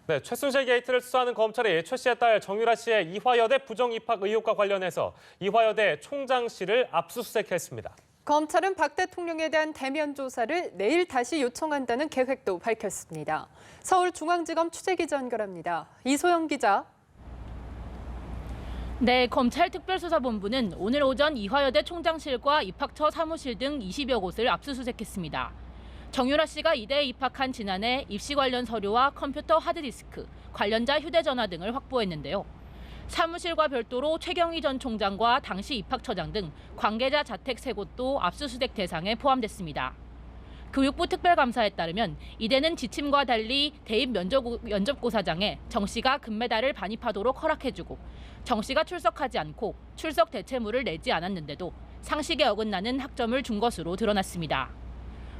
네, 최순실 게이트를 수사하는 검찰이 최 씨의 딸 정유라 씨의 이화여대 부정 입학 의혹과 관련해서 이화여대 총장실을 압수수색했습니다. 검찰은 박 대통령에 대한 대면 조사를 내일 다시 요청한다는 계획도 밝혔습니다. 서울중앙지검 취재기자 연결합니다. 이소영 기자. 네, 검찰 특별수사본부는 오늘 오전 이화여대 총장실과 입학처 사무실 등 20여 곳을 압수수색했습니다. 정유라 씨가 이대에 입학한 지난해 입시 관련 서류와 컴퓨터 하드디스크, 관련자 휴대전화 등을 확보했는데요. 사무실과 별도로 최경희 전 총장과 당시 입학처장 등 관계자 자택 3곳도 압수수색 대상에 포함됐습니다. 교육부 특별감사에 따르면 이대는 지침과 달리 대입 면접고사장에 정 씨가 금메달을 반입하도록 허락해주고 정 씨가 출석하지 않고 출석 대체물을 내지 않았는데도 상식에 어긋나는 학점을 준 것으로 드러났습니다.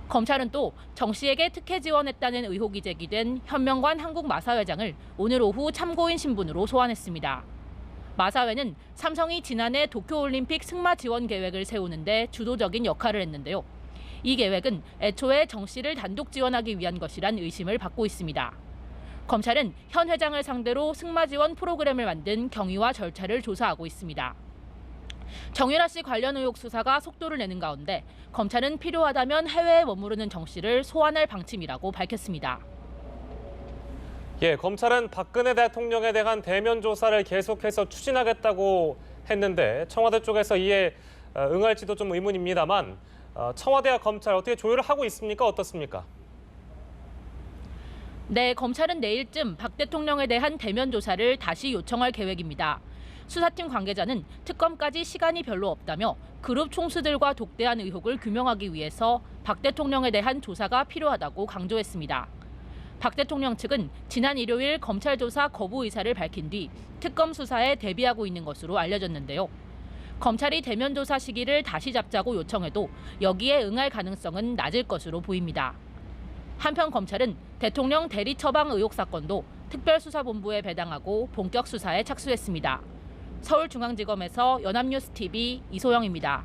검찰은 또 정 씨에게 특혜 지원했다는 의혹이 제기된 현명관 한국마사회장을 오늘 오후 참고인 신분으로 소환했습니다. 마사회는 삼성이 지난해 도쿄올림픽 승마 지원 계획을 세우는데 주도적인 역할을 했는데요. 이 계획은 애초에 정 씨를 단독 지원하기 위한 것이란 의심을 받고 있습니다. 검찰은 현 회장을 상대로 승마 지원 프로그램을 만든 경위와 절차를 조사하고 있습니다. 정유라 씨 관련 의혹 수사가 속도를 내는 가운데 검찰은 필요하다면 해외에 머무르는 정 씨를 소환할 방침이라고 밝혔습니다. 예, 검찰은 박근혜 대통령에 대한 대면 조사를 계속해서 추진하겠다고 했는데 청와대 쪽에서 이에 응할지도 좀 의문입니다만 청와대와 검찰 어떻게 조율을 하고 있습니까? 어떻습니까? 네, 검찰은 내일쯤 박 대통령에 대한 대면 조사를 다시 요청할 계획입니다. 수사팀 관계자는 특검까지 시간이 별로 없다며 그룹 총수들과 독대한 의혹을 규명하기 위해서 박 대통령에 대한 조사가 필요하다고 강조했습니다. 박 대통령 측은 지난 일요일 검찰 조사 거부 의사를 밝힌 뒤 특검 수사에 대비하고 있는 것으로 알려졌는데요. 검찰이 대면 조사 시기를 다시 잡자고 요청해도 여기에 응할 가능성은 낮을 것으로 보입니다. 한편 검찰은 대통령 대리 처방 의혹 사건도 특별수사본부에 배당하고 본격 수사에 착수했습니다. 서울중앙지검에서 연합뉴스TV 이소영입니다.